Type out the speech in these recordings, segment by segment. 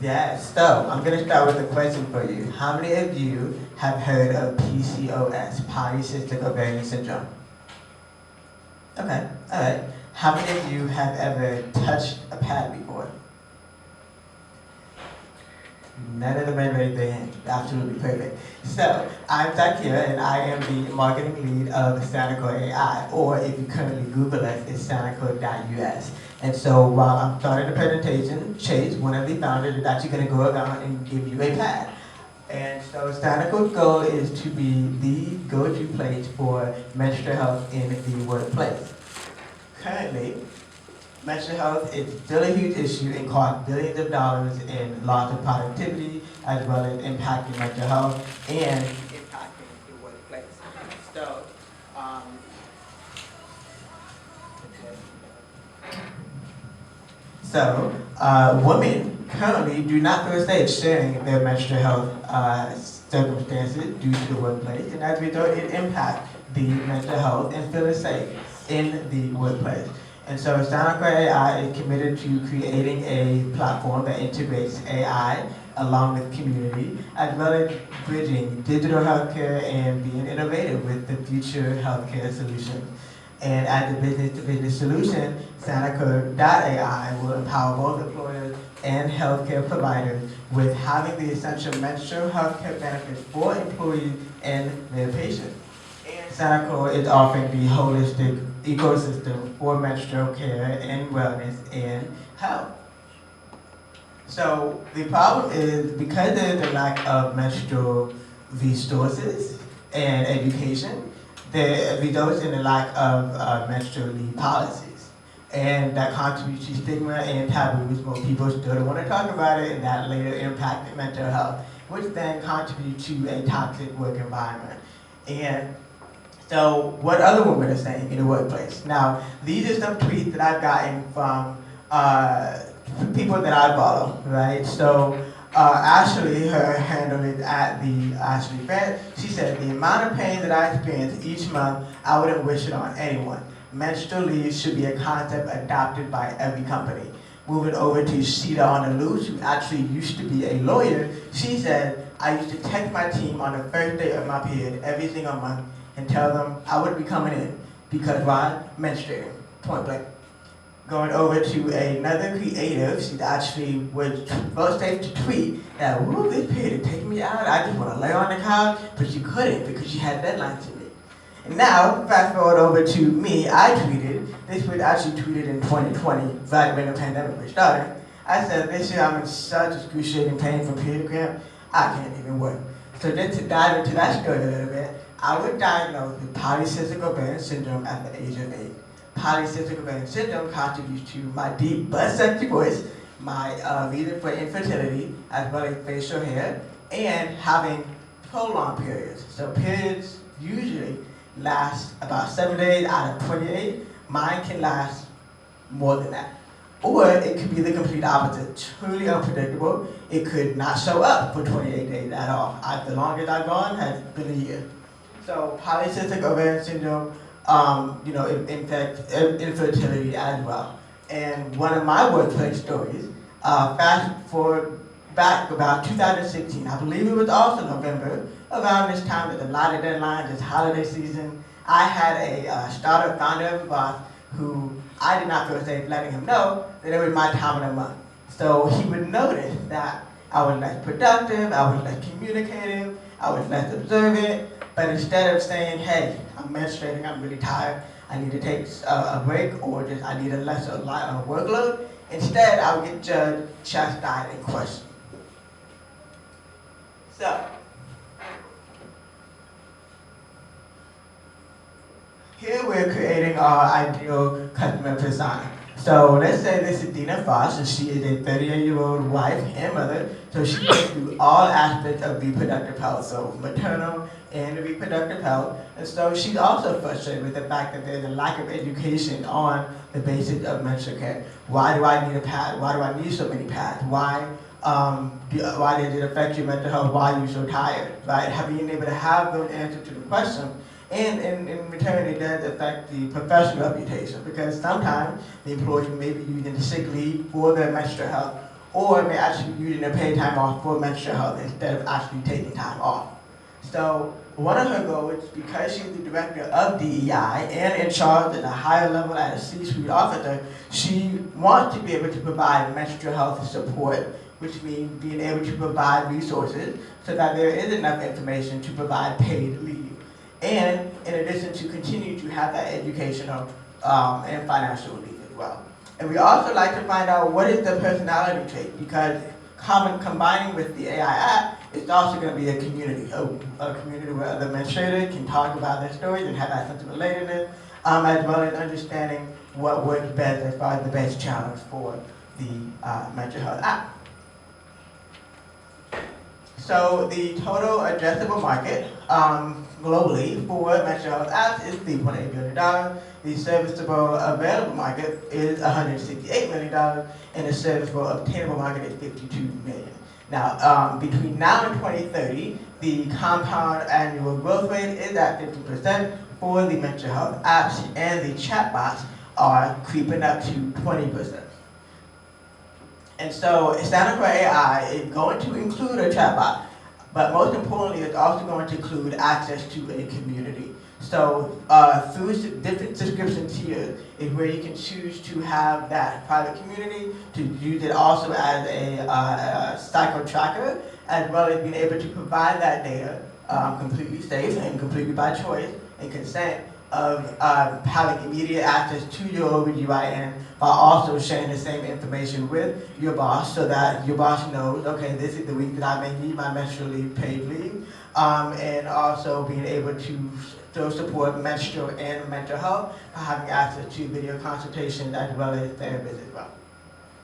Yes, so I'm going to start with a question for you. How many of you have heard of PCOS, polycystic ovarian syndrome? Okay, all right. How many of you have ever touched a pad before? None of the men raised their hand. Absolutely perfect. So, I'm Zakir, and I am the marketing lead of Sanicle.AI, or if you currently Google us, it's Sanicle.us. And so, while I'm starting the presentation, Chase, one of the founders, is actually going to go around and give you a pad. And so, Sanicle's goal is to be the go-to place for menstrual health in the workplace. Currently, mental health is still a huge issue and costs billions of dollars in loss of productivity, as well as impacting mental health and impacting the workplace. So, um, women currently do not feel safe sharing their menstrual health circumstances due to the workplace, and as a result, it impacts the mental health and feeling safe in the workplace. And so Sanicle.AI is committed to creating a platform that integrates AI along with community, as well as bridging digital healthcare and being innovative with the future healthcare solutions. And as a business-to-business solution, Sanicle.AI will empower both employers and healthcare providers with having the essential menstrual healthcare benefits for employees and their patients. And Sanicle is offering the holistic ecosystem for menstrual care and wellness and health. So the problem is because there's a lack of menstrual resources and education, there results in a lack of menstrual leave policies. And that contributes to stigma and taboos. Most people still don't want to talk about it, and that later impacts mental health, which then contributes to a toxic work environment. And so what other women are saying in the workplace. Now, these are some tweets that I've gotten from people that I follow, right? So Ashley, her handle is at the Ashley Fed. She said, the amount of pain that I experience each month, I wouldn't wish it on anyone. Menstrual leave should be a concept adopted by every company. Moving over to Sheeta on the Loose, who actually used to be a lawyer, she said, I used to text my team on the first day of my period every single month and tell them I would be coming in because why? Menstruating, point blank. Going over to another creative, she actually was first safe to tweet that, woo, this period is taking me out. I just want to lay on the couch, but she couldn't because she had deadlines to meet. And now, fast forward over to me, I tweeted, this was actually tweeted in 2020, right when the pandemic was starting. I said, this year I'm in such excruciating pain from period cramp, I can't even work. So just to dive into that story a little bit, I was diagnosed with polycystic ovarian syndrome at the age of 8. Polycystic ovarian syndrome contributes to my deep but sexy voice, my reason for infertility, as well as facial hair, and having prolonged periods. So periods usually last about 7 days out of 28. Mine can last more than that. Or it could be the complete opposite, truly unpredictable. It could not show up for 28 days at all. The longest I've gone has been a year. So polycystic ovarian syndrome, infect infertility as well. And one of my workplace stories, fast forward back about 2016, I believe it was also November, around this time with a lot of deadlines, this holiday season, I had a startup founder of a boss who I did not feel safe letting him know that it was my time of the month. So he would notice that I was less productive, I was less communicative, I was less observant, but instead of saying, hey, I'm menstruating, I'm really tired, I need to take a break, or just I need a lesser workload, instead I would get judged, chastised, and questioned. So, here we're creating our ideal customer persona. So let's say this is Dina Foss, and she is a 38-year-old wife and mother, so she goes through all aspects of reproductive health, so maternal and reproductive health. And so she's also frustrated with the fact that there's a lack of education on the basics of menstrual care. Why do I need a pad? Why do I need so many pads? Why does it affect your mental health? Why are you so tired? Right? Being able to have those answers to the question. And in return, it does affect the professional reputation because sometimes the employees may be using the sick leave for their menstrual health, or may actually be using their paid time off for menstrual health instead of actually taking time off. So one of her goals, because she's the director of DEI and in charge at a higher level as a C-suite officer, she wants to be able to provide menstrual health support, which means being able to provide resources so that there is enough information to provide paid leave. And in addition to continue to have that educational and financial leave as well. And we also like to find out what is the personality trait, because combining with the AI app, it's also going to be a community, a community where other administrators can talk about their stories and have that sense of relatedness, as well as understanding what works best as far as the best challenge for the mental health app. So the total addressable market globally for mental health apps is $3.8 billion. The serviceable available market is $168 million, and the serviceable obtainable market is $52 million. Now, between now and 2030, the compound annual growth rate is at 50% for the mental health apps, and the chatbots are creeping up to 20%. And so Sanicle.AI is going to include a chatbot, but most importantly, it's also going to include access to a community. So through different subscription tiers is where you can choose to have that private community, to use it also as a cycle tracker, as well as being able to provide that data completely safe and completely by choice and consent of having immediate access to your OBGYN while also sharing the same information with your boss so that your boss knows, okay, this is the week that I may need my menstrual leave, paid leave, and also being able to still support menstrual and mental health by having access to video consultations as well as therapists as well.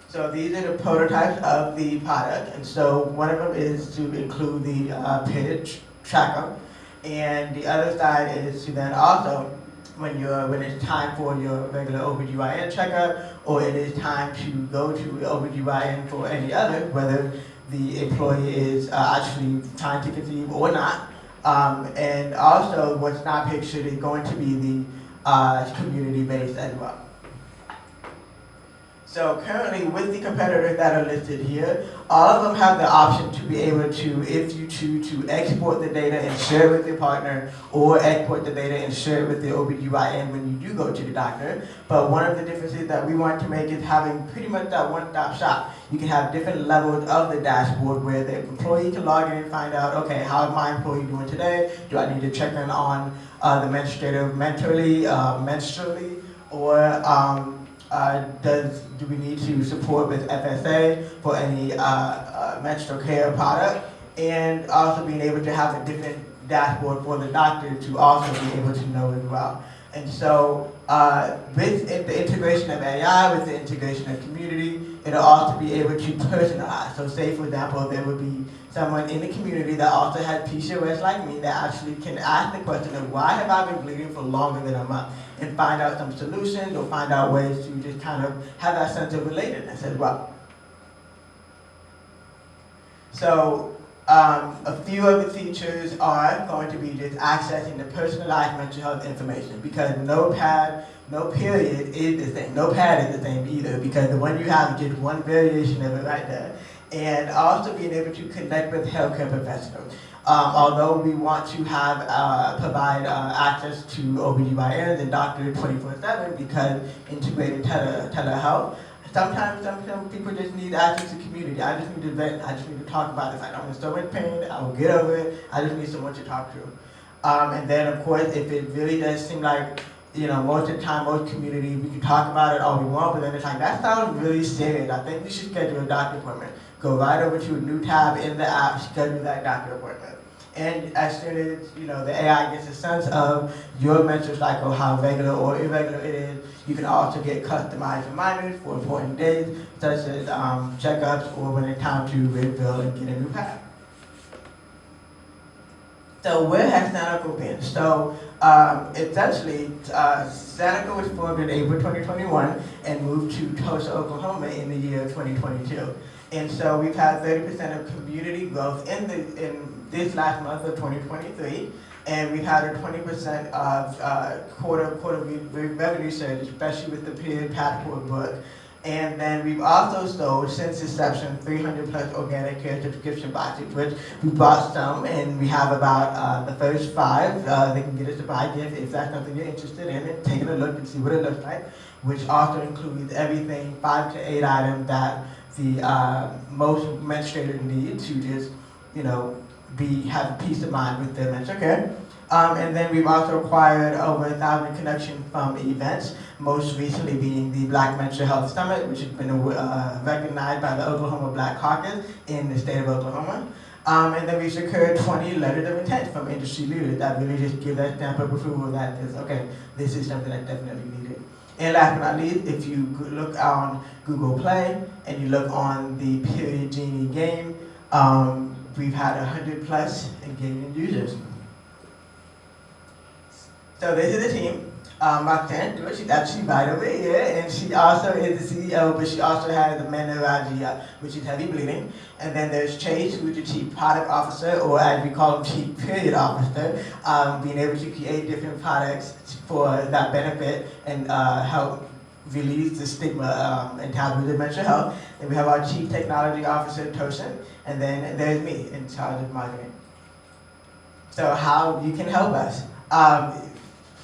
So these are the prototypes of the product, and so one of them is to include the paid tracker, and the other side is to then also, when it's time for your regular OBGYN checkup, or it is time to go to OBGYN for any other, whether the employee is actually trying to conceive or not. And also, what's not pictured is going to be the community-based as well. So currently, with the competitors that are listed here, all of them have the option to be able to, if you choose to export the data and share it with your partner, or export the data and share it with the OBGYN when you do go to the doctor. But one of the differences that we want to make is having pretty much that one-stop shop. You can have different levels of the dashboard where the employee can log in and find out, okay, how is my employee doing today? Do I need to check in on the menstruator menstrually, or do we need to support with FSA for any menstrual care product, and also being able to have a different dashboard for the doctor to also be able to know as well. And so with the integration of AI, with the integration of community, it'll also be able to personalize. So say, for example, there would be someone in the community that also has PCOS like me that actually can ask the question of why have I been bleeding for longer than a month, and find out some solutions or find out ways to just kind of have that sense of relatedness as well. So a few of the features are going to be just accessing the personalized mental health information, because no period is the same. No pad is the same either, because the one you have is just one variation of it right there. And also being able to connect with healthcare professionals. Although we want to have provide access to OBGYNs and doctors 24/7, because integrated telehealth, sometimes some people just need access to community. I just need to vent. I just need to talk about it. Like, I'm in so much pain. I will get over it. I just need someone to talk to. And then, of course, if it really does seem like, most of the time, most communities, we can talk about it all we want, but then it's like, that sounds really serious. I think we should schedule a doctor appointment. Go right over to a new tab in the app, schedule that doctor appointment. And as soon as the AI gets a sense of your menstrual cycle, how regular or irregular it is, you can also get customized reminders for important days, such as checkups or when it's time to refill and get a new pad. So where has Sanicle been? So essentially, Sanicle was formed in April 2021 and moved to Tulsa, Oklahoma in the year 2022. And so we've had 30% of community growth in this last month of 2023, and we've had a 20% of quarter revenue surge, especially with the paid passport book. And then we've also sold, since inception, 300 plus organic care subscription boxes, which we bought some, and we have about the first 5. They can get us a buy gift if that's something you're interested in, and taking a look and see what it looks like, which also includes everything, 5 to 8 items that the most menstruators need to just, have peace of mind with their menstrual care. And then we've also acquired over 1,000 connections from events, most recently being the Black Mental Health Summit, which has been recognized by the Oklahoma Black Caucus in the state of Oklahoma. And then we secured 20 letters of intent from industry leaders that really just give that stamp of approval that is, okay, this is something that's definitely needed. And last but not least, if you look on Google Play and you look on the Period Genie game, we've had 100 plus engaging users. So this is the team. Roxanne, she's actually right over here, and she also is the CEO, but she also has the menorrhagia, which is heavy bleeding. And then there's Chase, who's the Chief Product Officer, or as we call him, Chief Period Officer, being able to create different products for that benefit and help release the stigma and taboo of mental health. And we have our Chief Technology Officer, Tulsa, and then there's me in charge of marketing. So how you can help us.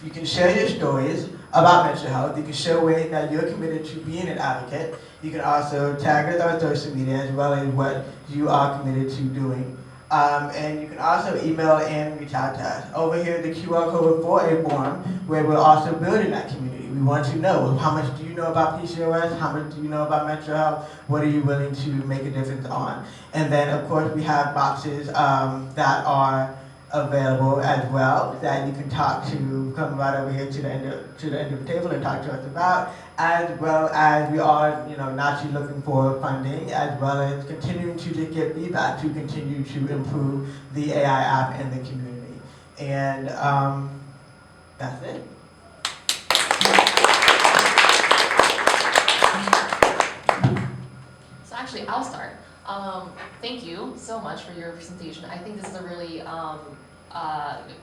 You can share your stories about mental health. You can show ways that you're committed to being an advocate. You can also tag us on social media as well as what you are committed to doing. And you can also email and reach out to us. Over here, the QR code for a forum where we're also building that community. We want to know, how much do you know about PCOS? How much do you know about mental health? What are you willing to make a difference on? And then, of course, we have boxes that are available as well that you can talk to, come right over here to the end of the table and talk to us about, as well as we are, naturally looking for funding, as well as continuing to just get feedback to continue to improve the AI app in the community. And that's it. So actually, I'll start. Thank you so much for your presentation. I think this is a really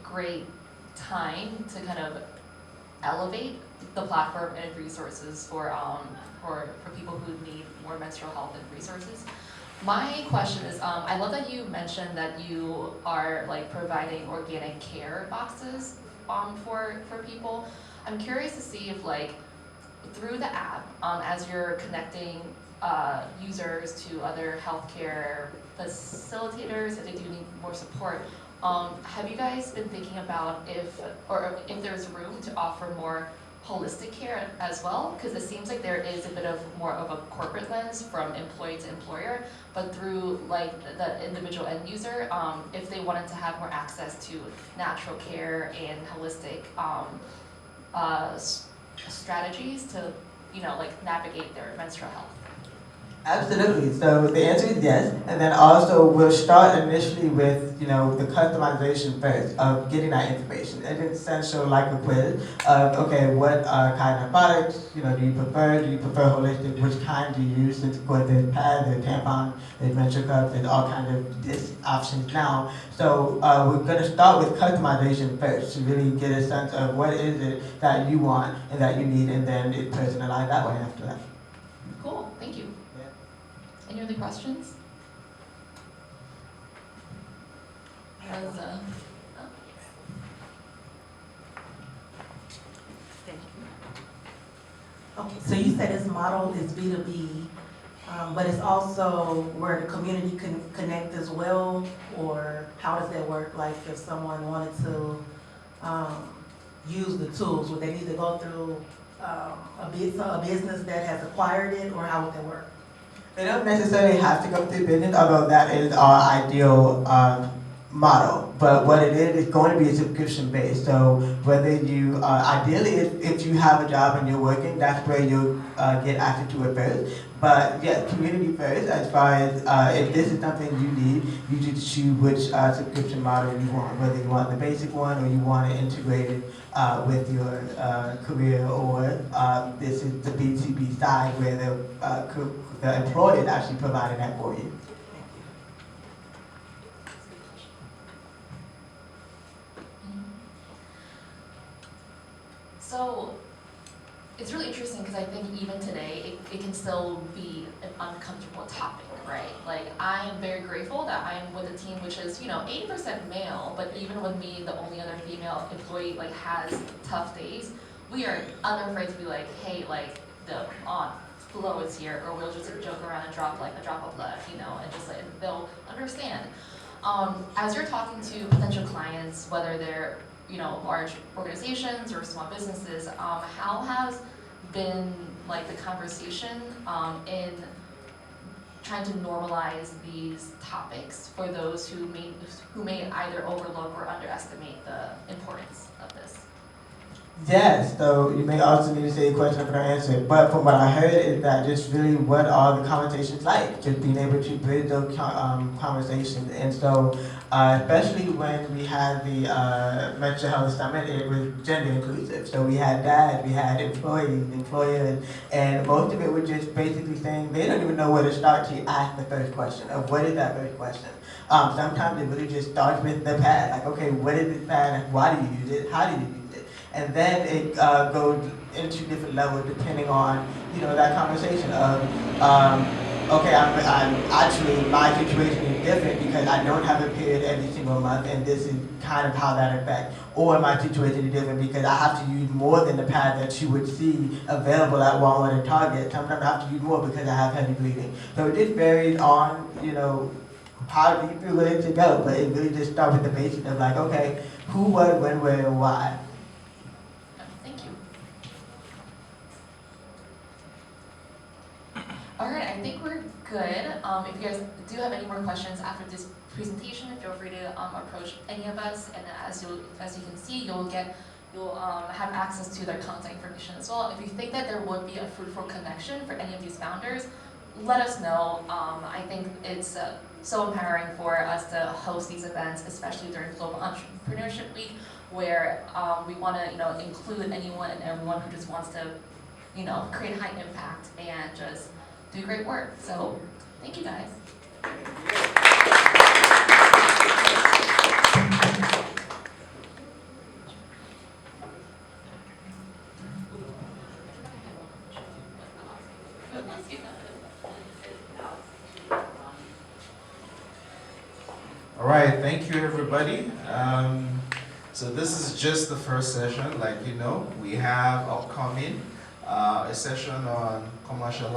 great time to kind of elevate the platform and resources for people who need more menstrual health and resources. My question is, I love that you mentioned that you are providing organic care boxes for people. I'm curious to see if through the app, as you're connecting users to other healthcare facilitators, if they do need more support, have you guys been thinking about if there's room to offer more holistic care as well? Because it seems like there is a bit of more of a corporate lens from employee to employer, but through the individual end user, if they wanted to have more access to natural care and holistic strategies to navigate their menstrual health. Absolutely. So the answer is yes, and then also we'll start initially with the customization first of getting that information. And it's essential like a quiz of okay, what kind of products do you prefer? Do you prefer holistic? Which kind do you use? Since of course there's pads, there's tampons, there's menstrual cups, there's all kinds of options now. So we're going to start with customization first to really get a sense of what is it that you want and that you need, and then it's personalized that way after that. Cool. Thank you. Any other questions? Thank you. Okay, so you said this model is B2B, but it's also where the community can connect as well, or how does that work? Like if someone wanted to use the tools, would they need to go through a business that has acquired it, or how would that work? They don't necessarily have to go through business, although that is our ideal model. But what it is going to be a subscription based. So whether you, ideally if you have a job and you're working, that's where you'll get access to it first. But yes, community first, as far as if this is something you need, you just choose which subscription model you want, whether you want the basic one or you want it integrated with your career, or this is the B2B side where the employer is actually providing that for you. So it's really interesting because I think even today it can still be an uncomfortable topic, right? Like, I am very grateful that I'm with a team which is, 80% male, but even with me, the only other female employee, like, has tough days, we are unafraid to be like, hey, like, the flow is here, or we'll just joke around and drop a drop of blood, and just like, they'll understand. As you're talking to potential clients, whether they're, large organizations or small businesses, how has been like the conversation in trying to normalize these topics for those who may either overlook or underestimate the importance of this? Yes, so you may also need to say a question if I don't answer it. But from what I heard is that just really what are the conversations like? Just being able to bridge those conversations. And so, especially when we had the mental health summit, it was gender inclusive. So we had dads, we had employees, employers, and most of it was just basically saying they don't even know where to start to ask the first question of what is that first question. Sometimes it really just starts with the pad, like, okay, what is this pad? Why do you use it? How do you use it? And then it goes into different levels depending on, that conversation of, okay, I'm actually, my situation is different because I don't have a period every single month and this is kind of how that affects. Or my situation is different because I have to use more than the pad that you would see available at Walmart and Target. Sometimes I have to use more because I have heavy bleeding. So it just varies on, how deep you're willing to go, but it really just starts with the basics of like, okay, who, what, when, where, and why. Thank you. All right, I think we're good. If you guys do have any more questions after this presentation, feel free to approach any of us. And as you can see, you'll have access to their contact information as well. If you think that there would be a fruitful connection for any of these founders, let us know. I think it's so empowering for us to host these events, especially during Global Entrepreneurship Week, where we want to, include anyone and everyone who just wants to, create high impact and just do great work. So, thank you guys. All right, thank you everybody. So this is just the first session. Like we have upcoming a session on commercializing